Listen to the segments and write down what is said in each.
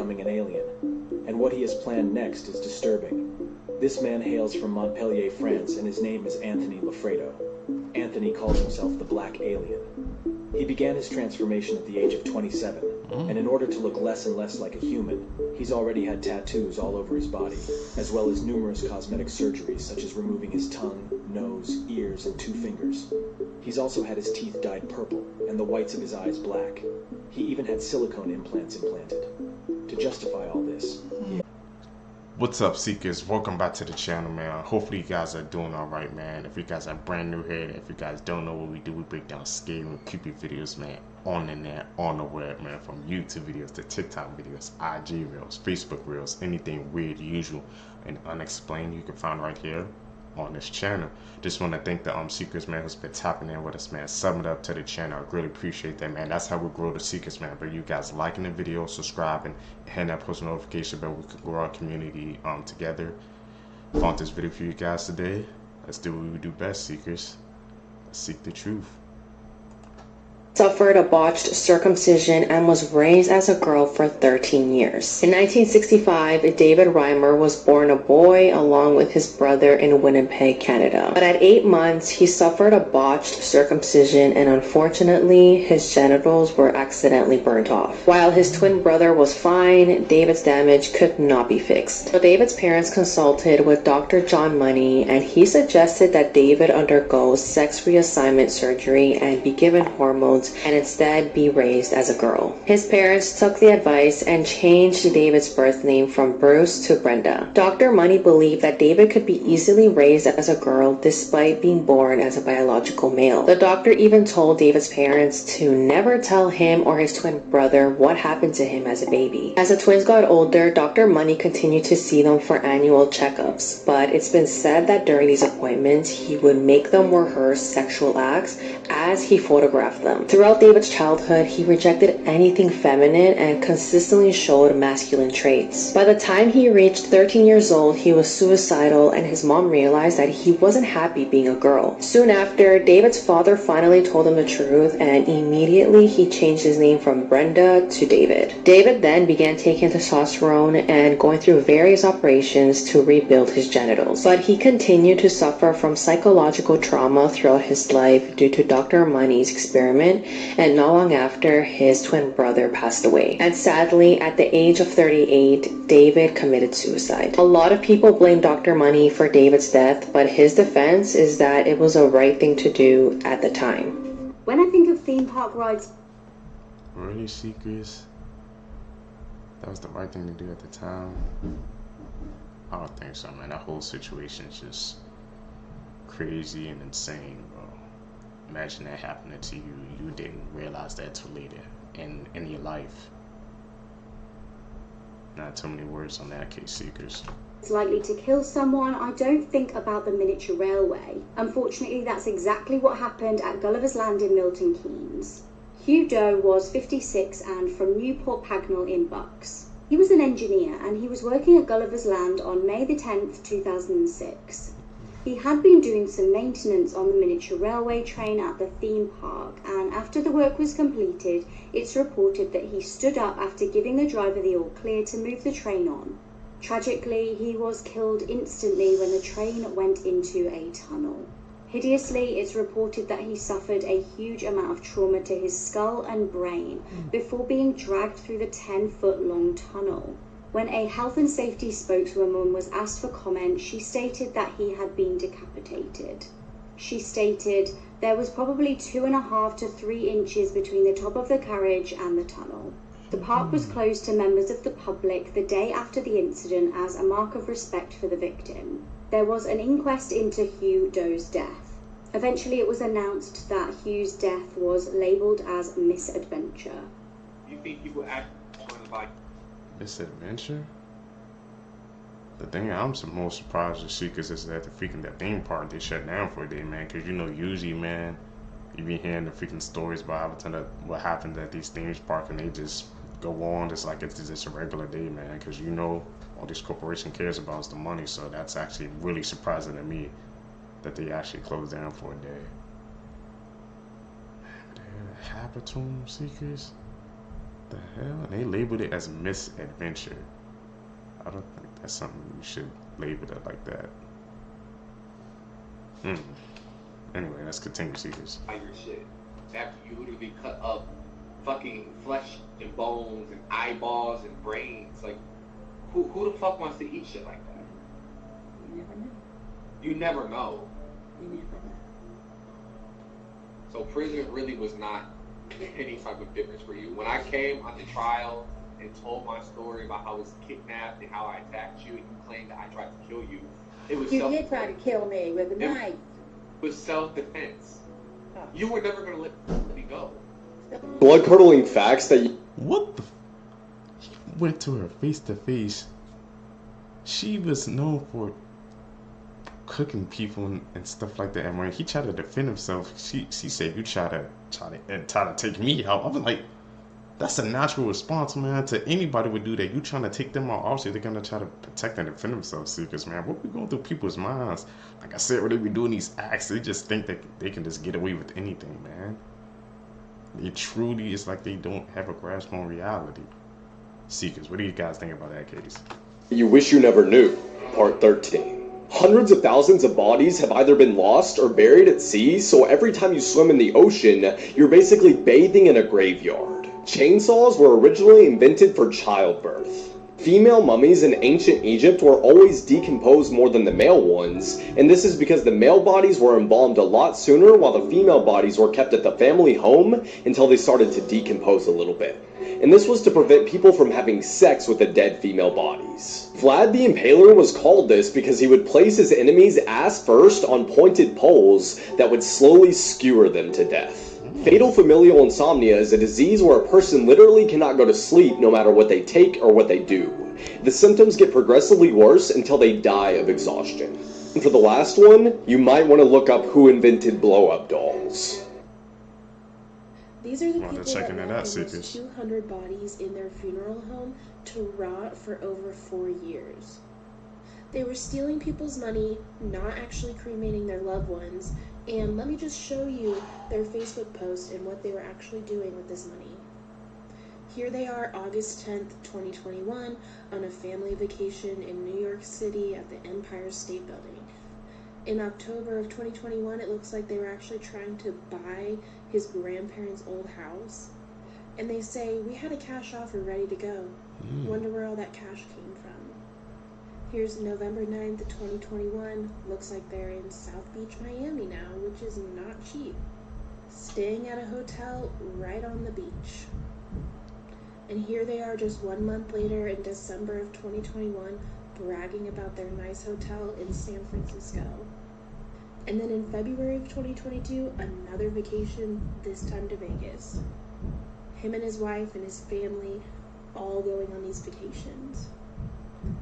becoming an alien, and what he has planned next is disturbing. This man hails from Montpellier, France, and his name is Anthony Lafredo. Anthony calls himself the Black Alien. He began his transformation at the age of 27, and in order to look less and less like a human, he's already had tattoos all over his body, as well as numerous cosmetic surgeries such as removing his tongue, nose, ears, and 2 fingers. He's also had his teeth dyed purple, and the whites of his eyes black. He even had silicone implants implanted. To justify all this, What's up, Seekers? Welcome back to the channel, man. Hopefully you guys are doing alright, man. If you guys are brand new here, if you guys don't know what we do, we break down scary and creepy videos, man, on the net, on the web, man. From YouTube videos to TikTok videos, IG reels, Facebook reels, anything weird, usual, and unexplained you can find right here on this channel. Just want to thank the Seekers, man, who's been tapping in with us, man, subbing up to the channel. I really appreciate that, man. That's how we grow the Seekers, man. But you guys liking the video, subscribing, and hitting that post notification bell, we can grow our community together. Found this video for you guys today. Let's do what we do best, Seekers. Let's seek the truth. Suffered a botched circumcision and was raised as a girl for 13 years. In 1965, David Reimer was born a boy along with his brother in Winnipeg, Canada. But at 8 months, he suffered a botched circumcision and unfortunately, his genitals were accidentally burnt off. While his twin brother was fine, David's damage could not be fixed. So David's parents consulted with Dr. John Money and he suggested that David undergo sex reassignment surgery and be given hormones and instead be raised as a girl. His parents took the advice and changed David's birth name from Bruce to Brenda. Dr. Money believed that David could be easily raised as a girl despite being born as a biological male. The doctor even told David's parents to never tell him or his twin brother what happened to him as a baby. As the twins got older, Dr. Money continued to see them for annual checkups, but it's been said that during these appointments, he would make them rehearse sexual acts as he photographed them. Throughout David's childhood, he rejected anything feminine and consistently showed masculine traits. By the time he reached 13 years old, he was suicidal and his mom realized that he wasn't happy being a girl. Soon after, David's father finally told him the truth and immediately he changed his name from Brenda to David. David then began taking testosterone and going through various operations to rebuild his genitals. But he continued to suffer from psychological trauma throughout his life due to Dr. Money's experiment, and not long after, his twin brother passed away. And sadly, at the age of 38, David committed suicide. A lot of people blame Dr. Money for David's death, but his defense is that it was the right thing to do at the time. When I think of theme park rides... Really, Seekers? That was the right thing to do at the time? I don't think so, man. That whole situation is just crazy and insane, bro. Imagine that happening to you. You didn't realize that till later in your life. Not too many words on that case, Seekers. It's likely to kill someone. I don't think about the miniature railway. Unfortunately, that's exactly what happened at Gulliver's Land in Milton Keynes. Hugh Doe was 56 and from Newport Pagnell in Bucks. He was an engineer and he was working at Gulliver's Land on May the 10th, 2006. He had been doing some maintenance on the miniature railway train at the theme park, and after the work was completed, it's reported that he stood up after giving the driver the all clear to move the train on. Tragically, he was killed instantly when the train went into a tunnel. Hideously, it's reported that he suffered a huge amount of trauma to his skull and brain before being dragged through the 10-foot-long tunnel. When a health and safety spokeswoman was asked for comment, she stated that he had been decapitated. She stated, "There was probably 2.5 to 3 inches between the top of the carriage and the tunnel." The park was closed to members of the public the day after the incident as a mark of respect for the victim. There was an inquest into Hugh Doe's death. Eventually it was announced that Hugh's death was labelled as misadventure. You think he would act on like Misadventure? The thing I'm most surprised to see is that the freaking that theme park they shut down for a day, man. Cause you know usually, man, you be hearing the freaking stories about what happens at these theme parks and they just go on just like it's just a regular day, man. Cause you know all this corporation cares about is the money, so that's actually really surprising to me that they actually closed down for a day. Man, what the hell happened to them, Seekers? the hell? They labeled it as misadventure. I don't think that's something you should label it like that. Anyway, let's continue, Seekers. Your shit. After you literally cut up fucking flesh and bones and eyeballs and brains. Like, who the fuck wants to eat shit like that? You never know. You never know. You never know. So prison really was not any type of difference for you. When I came on the trial and told my story about how I was kidnapped and how I attacked you and you claimed that I tried to kill you, it was You did try to kill me with a knife. It was self-defense. Oh. You were never going to let me go. Blood-curdling facts that you... What the? He went to her face to face. She was known for cooking people and stuff like that. And when he tried to defend himself, she said, "You try to take me out." I was like, that's a natural response, man. To anybody would do that. You trying to take them out, obviously they're gonna try to protect and defend themselves, Seekers, man. What we going through people's minds? Like I said, when they be doing these acts, they just think that they can just get away with anything, man. It truly is like they don't have a grasp on reality. Seekers, what do you guys think about that case? You wish you never knew. Part 13. Hundreds of thousands of bodies have either been lost or buried at sea, so every time you swim in the ocean, you're basically bathing in a graveyard. Chainsaws were originally invented for childbirth. Female mummies in ancient Egypt were always decomposed more than the male ones, and this is because the male bodies were embalmed a lot sooner while the female bodies were kept at the family home until they started to decompose a little bit. And this was to prevent people from having sex with the dead female bodies. Vlad the Impaler was called this because he would place his enemies ass first on pointed poles that would slowly skewer them to death. Fatal familial insomnia is a disease where a person literally cannot go to sleep no matter what they take or what they do. The symptoms get progressively worse until they die of exhaustion. And for the last one, you might want to look up who invented blow-up dolls. These are the Well, people they're that checking it left out, almost Seekers. 200 bodies in their funeral home to rot for over 4 years. They were stealing people's money, not actually cremating their loved ones, and let me just show you their Facebook post and what they were actually doing with this money. Here they are, August 10th, 2021, on a family vacation in New York City at the Empire State Building. In October of 2021, it looks like they were actually trying to buy his grandparents' old house. And they say, "We had a cash offer ready to go. Wonder where all that cash came from." Here's November 9th, 2021. Looks like they're in South Beach, Miami now, which is not cheap. Staying at a hotel right on the beach. And here they are just 1 month later in December of 2021, bragging about their nice hotel in San Francisco. And then in February of 2022, another vacation, this time to Vegas. Him and his wife and his family all going on these vacations.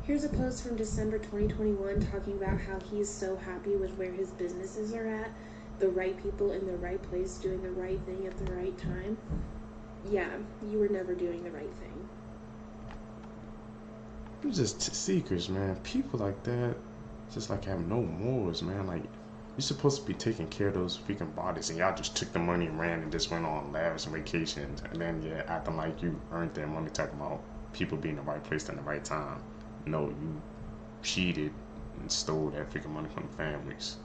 Here's a post from December 2021 talking about how he's so happy with where his businesses are at, the right people in the right place doing the right thing at the right time. Yeah, you were never doing the right thing. You just Seekers, man. People like that just like have no morals, man. Like, you're supposed to be taking care of those freaking bodies, and y'all just took the money and ran and just went on lavish vacations, and then you're acting like you earned their money, talking about people being in the right place at the right time. No, you cheated and stole that freaking money from the families.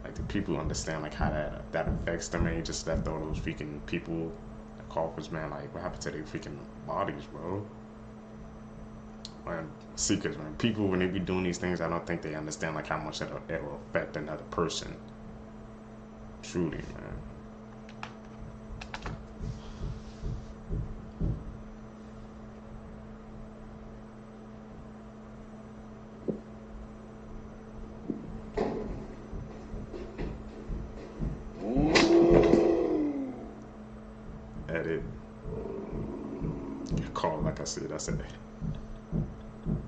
Like, the people understand like how that affects them, and you just left all those freaking people, the coffers, man. Like, what happened to their freaking bodies, bro? Man, Seekers, man. People, when they be doing these things, I don't think they understand like how much it'll affect another person. Truly, man. Edit. Call, like I said,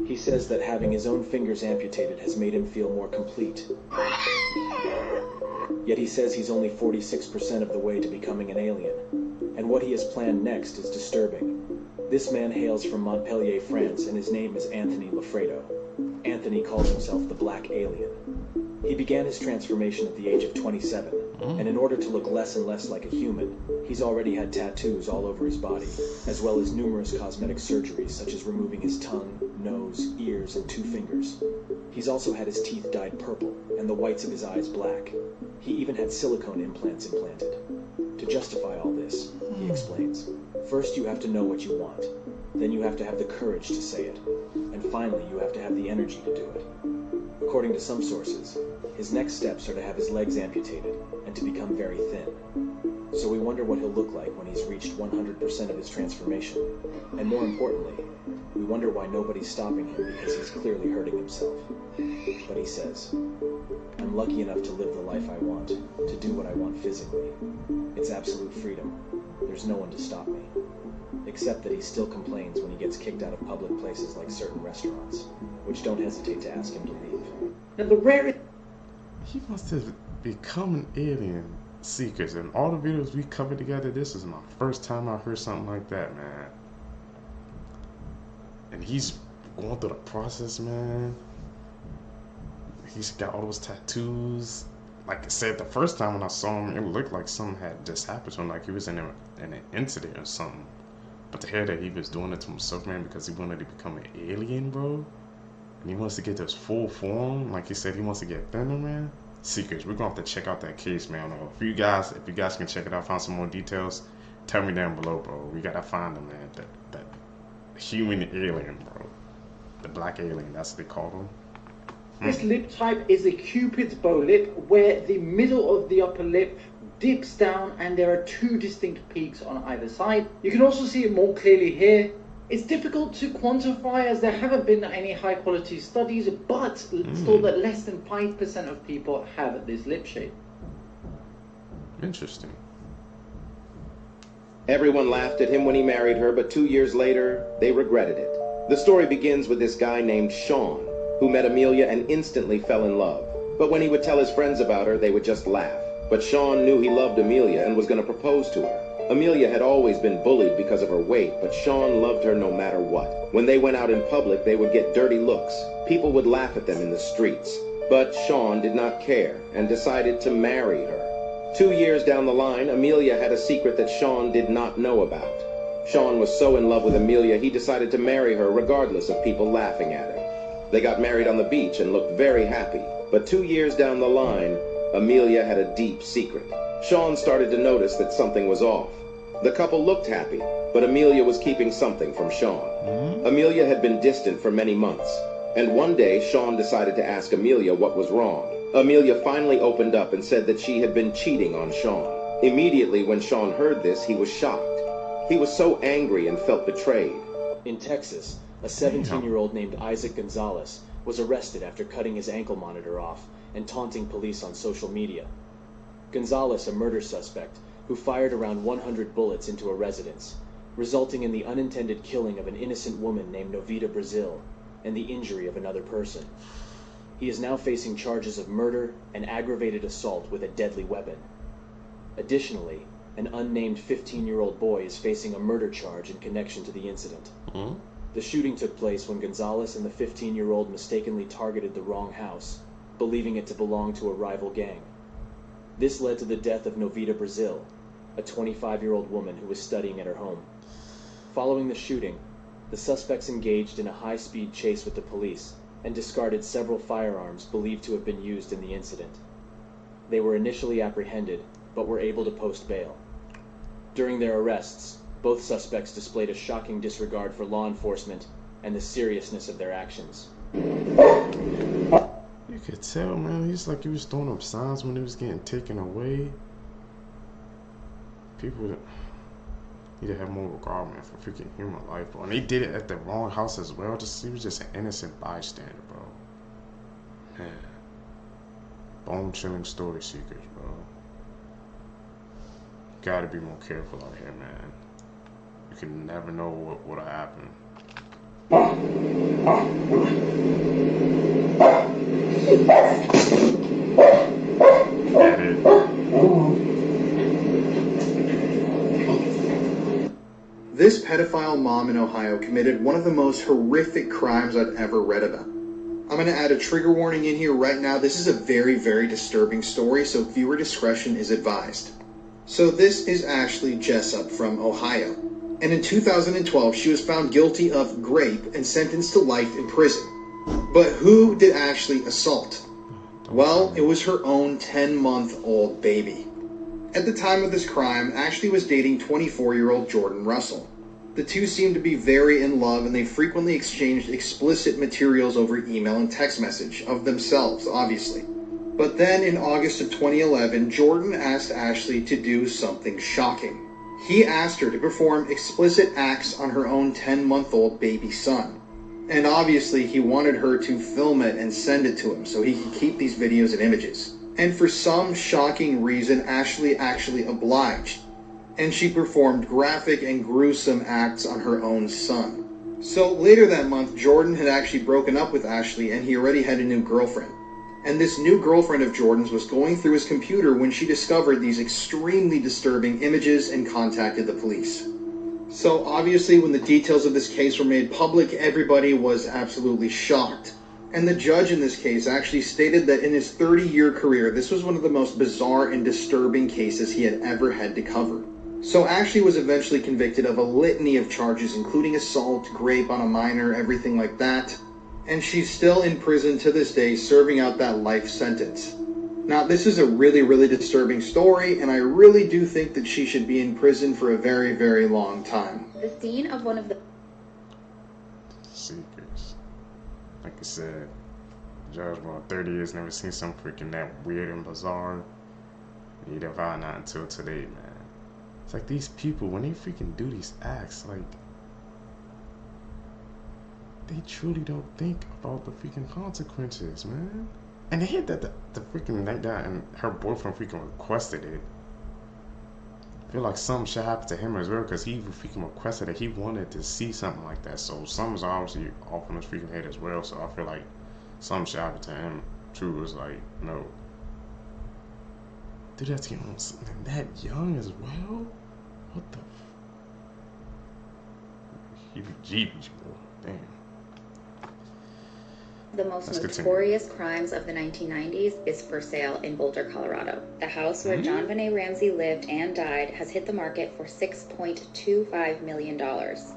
He says that having his own fingers amputated has made him feel more complete. Yet he says he's only 46% of the way to becoming an alien. And what he has planned next is disturbing. This man hails from Montpellier, France, and his name is Anthony Lafredo. Anthony calls himself the Black Alien. He began his transformation at the age of 27, and in order to look less and less like a human, He's already had tattoos all over his body, as well as numerous cosmetic surgeries such as removing his tongue, nose, ears, and 2 fingers. He's also had his teeth dyed purple and the whites of his eyes black. He even had silicone implants implanted. To justify all this, he explains, first you have to know what you want, then you have to have the courage to say it, and finally you have to have the energy to do it. According to some sources, his next steps are to have his legs amputated and to become very thin. So we wonder what he'll look like when he's reached 100% of his transformation. And more importantly, we wonder why nobody's stopping him because he's clearly hurting himself. But he says, I'm lucky enough to live the life I want, to do what I want physically. It's absolute freedom. There's no one to stop me. Except that he still complains when he gets kicked out of public places like certain restaurants, which don't hesitate to ask him to leave. Now the rarest... He must have become an alien, Seekers. And all the videos we covered together, this is my first time I heard something like that, man. And he's going through the process, man. He's got all those tattoos. Like I said, the first time when I saw him, it looked like something had just happened to him, like he was in an incident or something. But to hear that he was doing it to himself, man, because he wanted to become an alien, bro. And he wants to get this full form, like he said, he wants to get thinner, man. Seekers, we're gonna have to check out that case, man. If you guys can check it out, find some more details, tell me down below, bro. We gotta find him, man. That human alien, bro. The black alien, that's what they call him. This lip type is a Cupid's bow lip, where the middle of the upper lip dips down and there are 2 distinct peaks on either side. You can also see it more clearly here. It's difficult to quantify as there haven't been any high quality studies, but it's thought that less than 5% of people have this lip shape. Interesting. Everyone laughed at him when he married her, but 2 years later, they regretted it. The story begins with this guy named Sean, who met Amelia and instantly fell in love. But when he would tell his friends about her, they would just laugh. But Sean knew he loved Amelia and was going to propose to her. Amelia had always been bullied because of her weight, but Sean loved her no matter what. When they went out in public, they would get dirty looks. People would laugh at them in the streets. But Sean did not care and decided to marry her. 2 years down the line, Amelia had a secret that Sean did not know about. Sean was so in love with Amelia, he decided to marry her regardless of people laughing at him. They got married on the beach and looked very happy. But 2 years down the line, Amelia had a deep secret. Sean started to notice that something was off. The couple looked happy, but Amelia was keeping something from Sean. Amelia had been distant for many months, and one day Sean decided to ask Amelia what was wrong. Amelia finally opened up and said that she had been cheating on Sean. Immediately when Sean heard this, he was shocked. He was so angry and felt betrayed. In Texas, a 17-year-old named Isaac Gonzalez was arrested after cutting his ankle monitor off and taunting police on social media. Gonzalez, a murder suspect, who fired around 100 bullets into a residence, resulting in the unintended killing of an innocent woman named Novita Brazil and the injury of another person. He is now facing charges of murder and aggravated assault with a deadly weapon. Additionally, an unnamed 15-year-old boy is facing a murder charge in connection to the incident. The shooting took place when Gonzalez and the 15-year-old mistakenly targeted the wrong house, believing it to belong to a rival gang. This led to the death of Novita Brazil, a 25-year-old woman who was studying at her home. Following the shooting, the suspects engaged in a high-speed chase with the police and discarded several firearms believed to have been used in the incident. They were initially apprehended, but were able to post bail. During their arrests, both suspects displayed a shocking disregard for law enforcement and the seriousness of their actions. You could tell, man, he's like he was throwing up signs when he was getting taken away. People need to have more regard, man, for freaking human life, bro. And they did it at the wrong house as well. He was just an innocent bystander, bro. Man. Bone-chilling story seekers, bro. Gotta be more careful out here, man. You can never know what'll happen. Get it. This pedophile mom in Ohio committed one of the most horrific crimes I've ever read about. I'm going to add a trigger warning in here right now. This is a very, very disturbing story, so viewer discretion is advised. So this is Ashley Jessup from Ohio. And in 2012, she was found guilty of rape and sentenced to life in prison. But who did Ashley assault? Well, it was her own 10-month-old baby. At the time of this crime, Ashley was dating 24-year-old Jordan Russell. The two seemed to be very in love, and they frequently exchanged explicit materials over email and text message, of themselves, obviously. But then in August of 2011, Jordan asked Ashley to do something shocking. He asked her to perform explicit acts on her own 10-month-old baby son. And obviously he wanted her to film it and send it to him so he could keep these videos and images. And for some shocking reason, Ashley actually obliged. And she performed graphic and gruesome acts on her own son. So later that month, Jordan had actually broken up with Ashley, and he already had a new girlfriend. And this new girlfriend of Jordan's was going through his computer when she discovered these extremely disturbing images and contacted the police. So obviously when the details of this case were made public, everybody was absolutely shocked. And the judge in this case actually stated that in his 30-year career, this was one of the most bizarre and disturbing cases he had ever had to cover. So Ashley was eventually convicted of a litany of charges, including assault, rape on a minor, everything like that. And she's still in prison to this day, serving out that life sentence. Now, this is a really, really disturbing story, and I really do think that she should be in prison for a very, very long time. The scene of one of the Seekers. Like I said, Judge, well, 30 years, never seen something freaking that weird and bizarre. You didn't find out until today, man. It's like these people, when they freaking do these acts, like, they truly don't think about the freaking consequences, man. And they hit that the freaking night down and her boyfriend freaking requested it. I feel like something should happen to him as well, because he freaking requested it. He wanted to see something like that. So something's obviously off on his freaking head as well. So I feel like something should happen to him. True was like, no. Dude, that's getting something that young as well? What the heebie-jeebies, bro. Damn. The most notorious crimes of the 1990s is for sale in Boulder, Colorado. The house where John Benet Ramsey lived and died has hit the market for $6.25 million.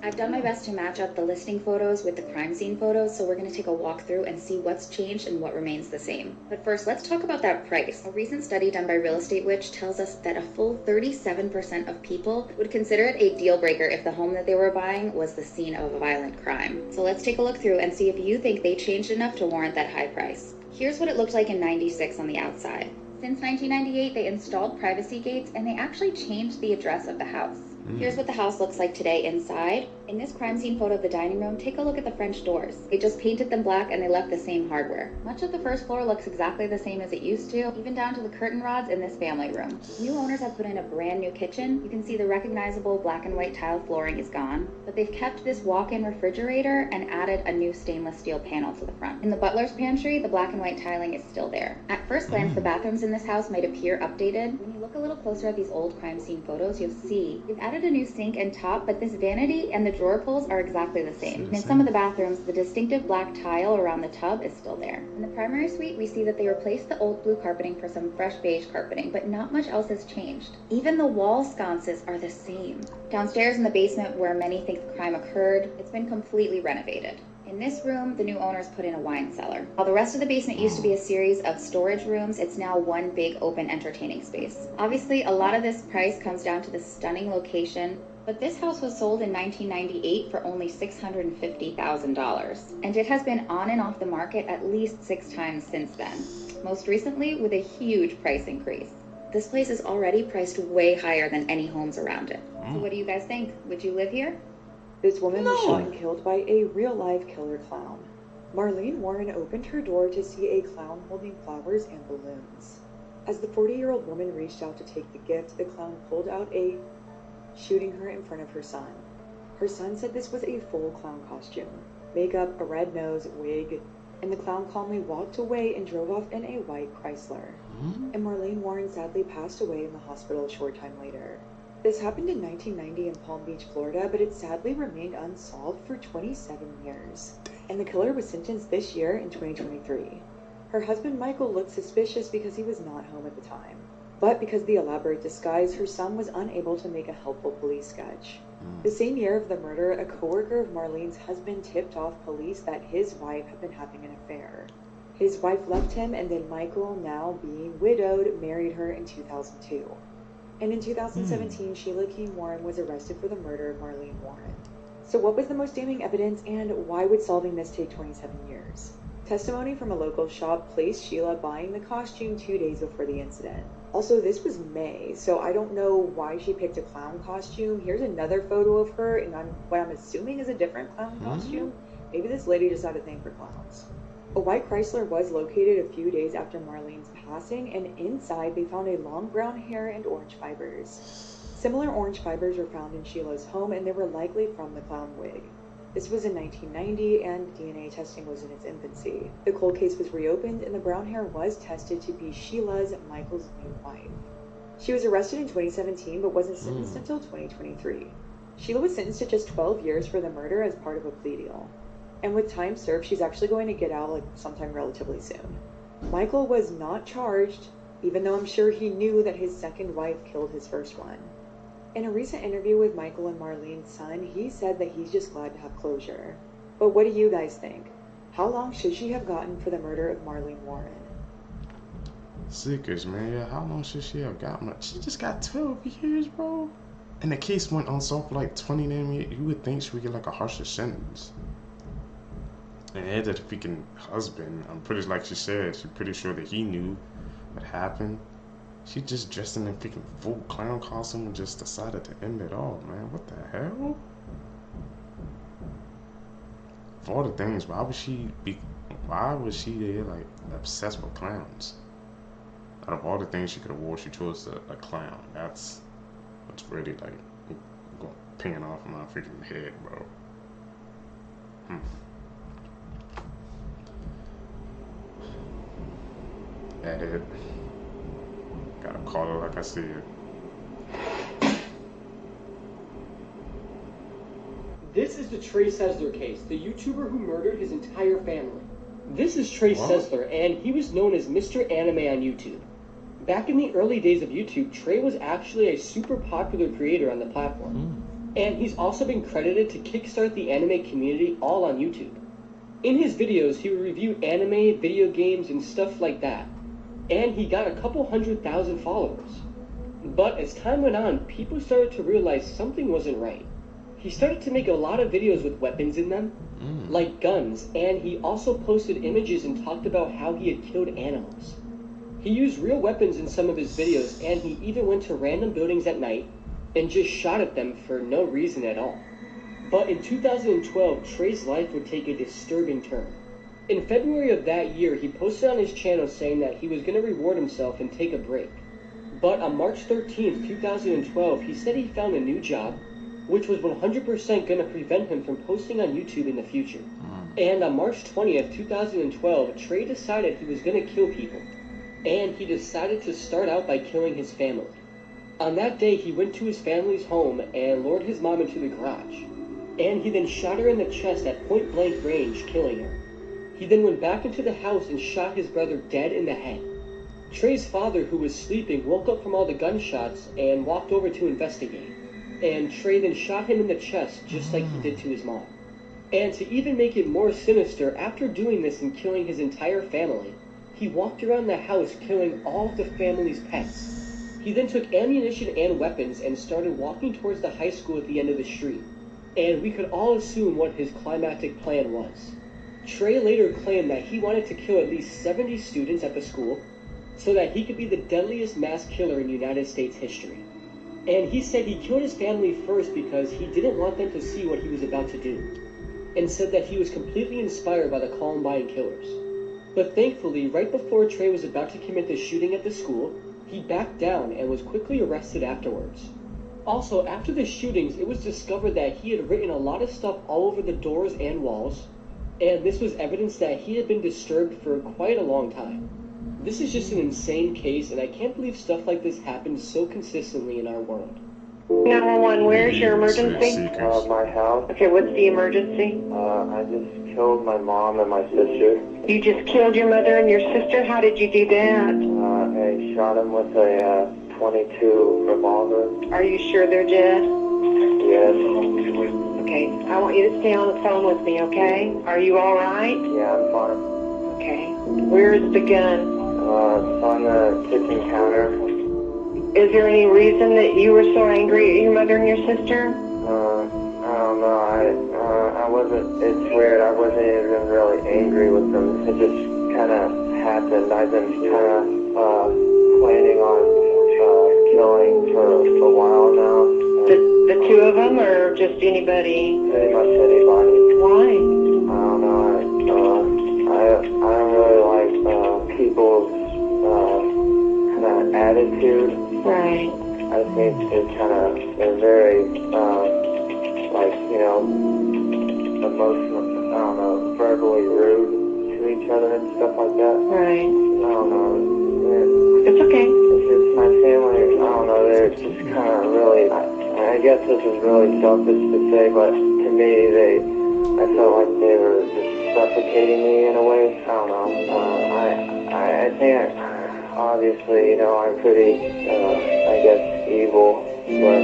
I've done my best to match up the listing photos with the crime scene photos, so we're going to take a walk through and see what's changed and what remains the same. But first, let's talk about that price. A recent study done by Real Estate Witch tells us that a full 37% of people would consider it a deal breaker if the home that they were buying was the scene of a violent crime. So let's take a look through and see if you think they changed enough to warrant that high price. Here's what it looked like in '96 on the outside. Since 1998, they installed privacy gates and they actually changed the address of the house. Here's what the house looks like today inside. In this crime scene photo of the dining room, take a look at the French doors. They just painted them black and they left the same hardware. Much of the first floor looks exactly the same as it used to, even down to the curtain rods in this family room. New owners have put in a brand new kitchen. You can see the recognizable black and white tile flooring is gone, but they've kept this walk-in refrigerator and added a new stainless steel panel to the front. In the butler's pantry, the black and white tiling is still there. At first glance, the bathrooms in this house might appear updated. When you look a little closer at these old crime scene photos, you'll see they've added a new sink and top, but this vanity and the drawer pulls are exactly the same. And in some of the bathrooms, the distinctive black tile around the tub is still there. In the primary suite, we see that they replaced the old blue carpeting for some fresh beige carpeting, but not much else has changed. Even the wall sconces are the same. Downstairs in the basement, where many think the crime occurred, it's been completely renovated. In this room, the new owners put in a wine cellar. While the rest of the basement used to be a series of storage rooms, it's now one big open entertaining space. Obviously, a lot of this price comes down to the stunning location, but this house was sold in 1998 for only $650,000, and it has been on and off the market at least 6 times since then, most recently with a huge price increase. This place is already priced way higher than any homes around it. So what do you guys think? Would you live here? This woman was shot and killed by a real-life killer clown. Marlene Warren opened her door to see a clown holding flowers and balloons. As the 40-year-old woman reached out to take the gift, the clown pulled out shooting her in front of her son. Her son said this was a full clown costume, makeup, a red nose, wig, and the clown calmly walked away and drove off in a white Chrysler. And Marlene Warren sadly passed away in the hospital a short time later. This happened in 1990 in Palm Beach, Florida, but it sadly remained unsolved for 27 years. And the killer was sentenced this year in 2023. Her husband Michael looked suspicious because he was not home at the time. But because of the elaborate disguise, her son was unable to make a helpful police sketch. The same year of the murder, a coworker of Marlene's husband tipped off police that his wife had been having an affair. His wife left him, and then Michael, now being widowed, married her in 2002. And in 2017, Sheila Keene Warren was arrested for the murder of Marlene Warren. So what was the most damning evidence, and why would solving this take 27 years? Testimony from a local shop placed Sheila buying the costume 2 days before the incident. Also, this was May, so I don't know why she picked a clown costume. Here's another photo of her in what I'm assuming is a different clown costume. Maybe this lady just had a thing for clowns. A white Chrysler was located a few days after Marlene's passing, and inside they found a long brown hair and orange fibers. Similar orange fibers were found in Sheila's home, and they were likely from the clown wig. This was in 1990, and DNA testing was in its infancy. The cold case was reopened, and the brown hair was tested to be Sheila's, Michael's new wife. She was arrested in 2017, but wasn't sentenced until 2023. Sheila was sentenced to just 12 years for the murder as part of a plea deal. And with time served, she's actually going to get out sometime relatively soon. Michael was not charged, even though I'm sure he knew that his second wife killed his first one. In a recent interview with Michael and Marlene's son, he said that he's just glad to have closure. But what do you guys think? How long should she have gotten for the murder of Marlene Warren? Seekers, man, yeah, how long should she have gotten? She just got 12 years, bro. And the case went unsolved for like 29 years. You would think she would get like a harsher sentence. And he had that freaking husband. I'm pretty, like she said, she's pretty sure that he knew what happened. She just dressed in a freaking full clown costume and just decided to end it all, man. What the hell? For all the things, why was she like obsessed with clowns? Out of all the things she could have wore, she chose a clown. That's really like going pinging off my freaking head, bro. That it. Gotta call it like I see it. This is the Trey Sessler case, the YouTuber who murdered his entire family. This is Trey Sessler, and he was known as Mr. Anime on YouTube. Back in the early days of YouTube, Trey was actually a super popular creator on the platform. And he's also been credited to kickstart the anime community all on YouTube. In his videos, he would review anime, video games, and stuff like that. And he got a couple 100,000 followers. But as time went on, people started to realize something wasn't right. He started to make a lot of videos with weapons in them, like guns, and he also posted images and talked about how he had killed animals. He used real weapons in some of his videos, and he even went to random buildings at night and just shot at them for no reason at all. But in 2012, Trey's life would take a disturbing turn. In February of that year, he posted on his channel saying that he was going to reward himself and take a break. But on March 13th, 2012, he said he found a new job, which was 100% going to prevent him from posting on YouTube in the future. And on March 20th, 2012, Trey decided he was going to kill people. And he decided to start out by killing his family. On that day, he went to his family's home and lured his mom into the garage. And he then shot her in the chest at point-blank range, killing her. He then went back into the house and shot his brother dead in the head. Trey's father, who was sleeping, woke up from all the gunshots and walked over to investigate. And Trey then shot him in the chest, just like he did to his mom. And to even make it more sinister, after doing this and killing his entire family, he walked around the house killing all of the family's pets. He then took ammunition and weapons and started walking towards the high school at the end of the street. And we could all assume what his climactic plan was. Trey later claimed that he wanted to kill at least 70 students at the school so that he could be the deadliest mass killer in United States history. And he said he killed his family first because he didn't want them to see what he was about to do, and said that he was completely inspired by the Columbine killers. But thankfully, right before Trey was about to commit the shooting at the school, he backed down and was quickly arrested afterwards. Also, after the shootings, it was discovered that he had written a lot of stuff all over the doors and walls, and this was evidence that he had been disturbed for quite a long time. This is just an insane case, and I can't believe stuff like this happens so consistently in our world. 911, where's your emergency? My house. Okay, what's the emergency? I just killed my mom and my sister. You just killed your mother and your sister? How did you do that? I shot him with a 22 revolver. Are you sure they're dead? Yes. Okay, I want you to stay on the phone with me, okay? Are you all right? Yeah, I'm fine. Okay. Where is the gun? It's on the kitchen counter. Is there any reason that you were so angry at your mother and your sister? I don't know. I wasn't. It's weird. I wasn't even really angry with them. It just kind of happened. I've been kind of planning on killing for a while now. The two of them, or just anybody? Pretty much anybody. Why? I don't know. I don't really like people's kind of attitude. Right. I think they're very like, you know, emotional, I don't know, verbally rude to each other and stuff like that. Right. I don't know. It's okay. It's just my family, I don't know, they're just kind of really, I guess this is really selfish to say, but to me, I felt like they were just suffocating me in a way. I don't know. I think, obviously, you know, I'm pretty, I guess, evil, but,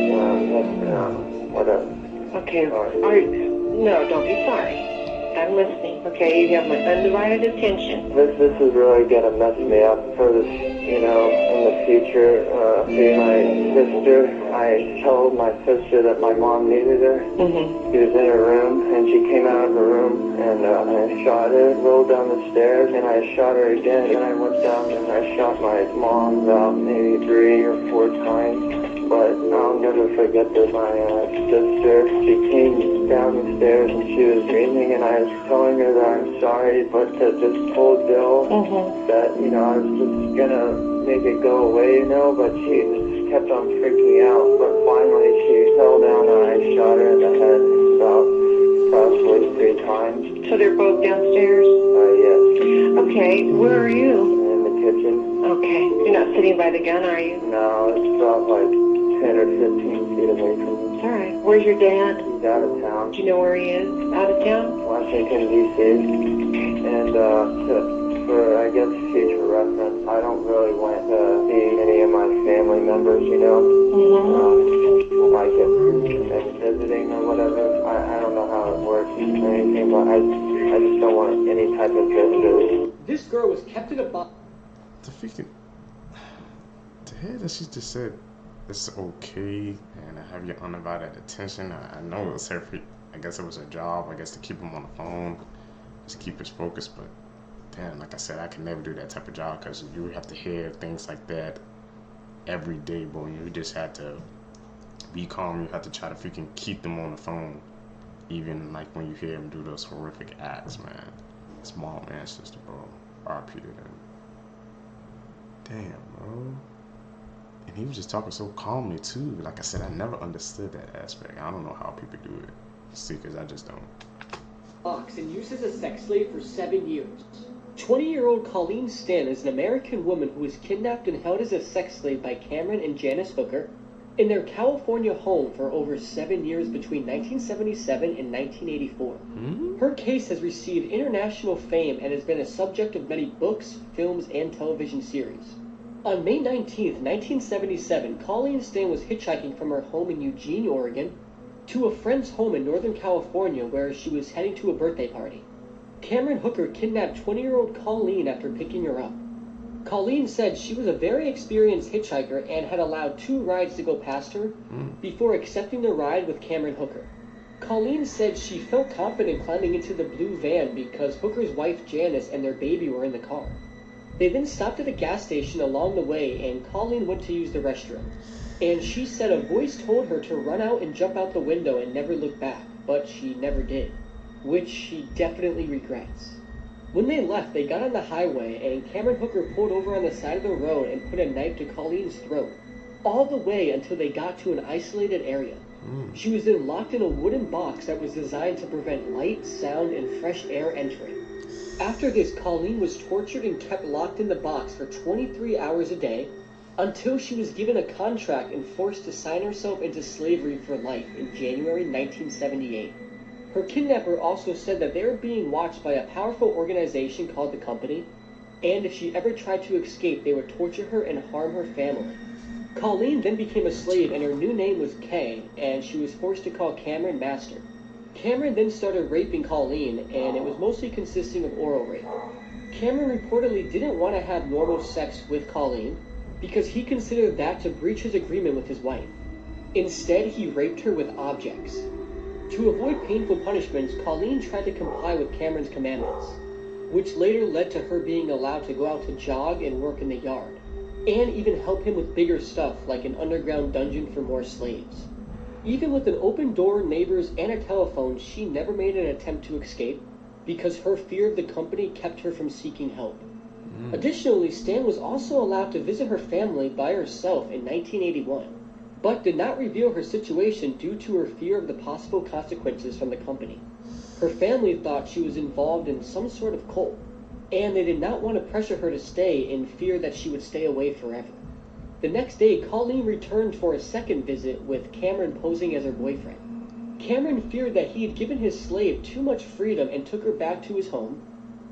whatever. Okay. No, don't be sorry. I'm listening. Okay, you have my undivided attention. This is really gonna mess me up for this, you know, in the future. See my sister. I told my sister that my mom needed her. She was in her room, and she came out of her room, and I shot her, rolled down the stairs, and I shot her again, and I went down and I shot my mom about maybe 3 or 4 times. But I'll never forget that my sister, she came down the stairs and she was screaming, and I was telling her that I'm sorry, but to just told Bill that, you know, I was just gonna make it go away, you know, but she just kept on freaking out. But finally she fell down and I shot her in the head about probably 3 times. So they're both downstairs? Yes. Okay, where are you? In the kitchen. Okay. You're not sitting by the gun, are you? No, it's about like 10 or 15 feet away from me. All right. Where's your dad? He's out of town. Do you know where he is? Out of town? Washington, D.C. And for, I guess, future reference, I don't really want to see any of my family members, you know, like if visiting or whatever. I don't know how it works or anything, but I just don't want any type of visitors. This girl was kept in a box. The freaking... The head that she just said, it's okay, and I have your undivided attention. I know it was her, I guess it was her job, I guess, to keep him on the phone, just keep his focus, but damn, like I said, I can never do that type of job, because you have to hear things like that every day, boy. You just have to be calm, you have to try to freaking keep them on the phone, even like when you hear them do those horrific acts, man. Small man, sister, bro. RP to them. Damn, bro. And he was just talking so calmly too. Like I said, I never understood that aspect. I don't know how people do it. See, because I just don't. Box and used as a sex slave for 7 years. 20-year-old Colleen Stan is an American woman who was kidnapped and held as a sex slave by Cameron and Janice Hooker in their California home for over 7 years between 1977 and 1984. Her case has received international fame and has been a subject of many books, films, and television series. On May 19th, 1977, Colleen Stan was hitchhiking from her home in Eugene, Oregon, to a friend's home in Northern California where she was heading to a birthday party. Cameron Hooker kidnapped 20-year-old Colleen after picking her up. Colleen said she was a very experienced hitchhiker and had allowed 2 rides to go past her before accepting the ride with Cameron Hooker. Colleen said she felt confident climbing into the blue van because Hooker's wife Janice and their baby were in the car. They then stopped at a gas station along the way, and Colleen went to use the restroom. And she said a voice told her to run out and jump out the window and never look back, but she never did, which she definitely regrets. When they left, they got on the highway, and Cameron Hooker pulled over on the side of the road and put a knife to Colleen's throat, all the way until they got to an isolated area. She was then locked in a wooden box that was designed to prevent light, sound, and fresh air entering. After this, Colleen was tortured and kept locked in the box for 23 hours a day until she was given a contract and forced to sign herself into slavery for life in January 1978. Her kidnapper also said that they were being watched by a powerful organization called the Company, and if she ever tried to escape, they would torture her and harm her family. Colleen then became a slave, and her new name was Kay, and she was forced to call Cameron master. Cameron then started raping Colleen, and it was mostly consisting of oral rape. Cameron reportedly didn't want to have normal sex with Colleen because he considered that to breach his agreement with his wife. Instead, he raped her with objects. To avoid painful punishments, Colleen tried to comply with Cameron's commandments, which later led to her being allowed to go out to jog and work in the yard, and even help him with bigger stuff like an underground dungeon for more slaves. Even with an open door, neighbors, and a telephone, she never made an attempt to escape because her fear of the company kept her from seeking help. Additionally, Stan was also allowed to visit her family by herself in 1981, but did not reveal her situation due to her fear of the possible consequences from the company. Her family thought she was involved in some sort of cult, and they did not want to pressure her to stay in fear that she would stay away forever. The next day, Colleen returned for a second visit with Cameron posing as her boyfriend. Cameron feared that he had given his slave too much freedom and took her back to his home,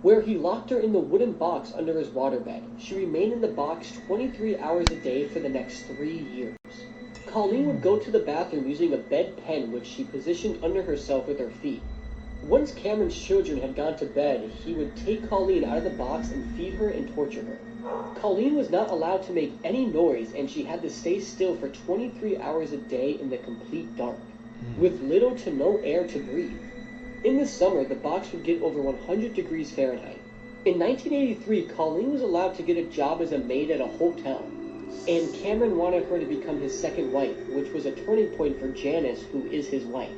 where he locked her in the wooden box under his waterbed. She remained in the box 23 hours a day for the next 3 years. Colleen would go to the bathroom using a bedpan which she positioned under herself with her feet. Once Cameron's children had gone to bed, he would take Colleen out of the box and feed her and torture her. Colleen was not allowed to make any noise, and she had to stay still for 23 hours a day in the complete dark, with little to no air to breathe. In the summer, the box would get over 100 degrees Fahrenheit. In 1983, Colleen was allowed to get a job as a maid at a hotel, and Cameron wanted her to become his second wife, which was a turning point for Janice, who is his wife.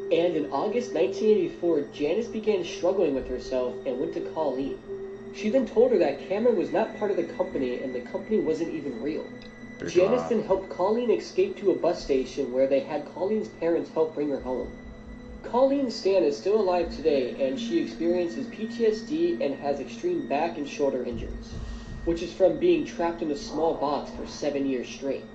And in August 1984, Janice began struggling with herself and went to Colleen. She then told her that Cameron was not part of the company and the company wasn't even real. Janice then helped Colleen escape to a bus station where they had Colleen's parents help bring her home. Colleen Stan is still alive today, and she experiences PTSD and has extreme back and shoulder injuries, which is from being trapped in a small box for 7 years straight.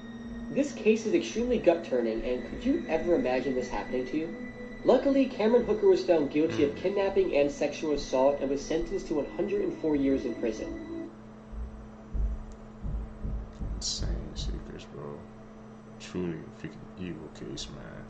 This case is extremely gut-turning, and could you ever imagine this happening to you? Luckily, Cameron Hooker was found guilty of kidnapping and sexual assault and was sentenced to 104 years in prison. Insane secrets, bro. Truly a freaking evil case, man.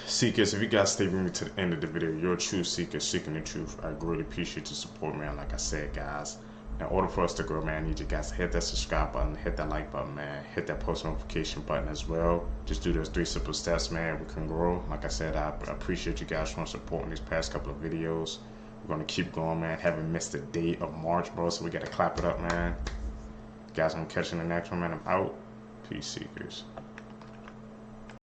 Seekers, if you guys stay with me to the end of the video, you're a true seeker seeking the truth. I greatly appreciate your support, man. Like I said, guys, in order for us to grow, man, I need you guys to hit that subscribe button, hit that like button, man, hit that post notification button as well. Just do those 3 simple steps, man. We can grow. Like I said, I appreciate you guys for supporting these past couple of videos. We're gonna keep going, man. Haven't missed a day of March, bro, so we gotta clap it up, man. Guys, I'm catching the next one, man. I'm out. Peace, seekers.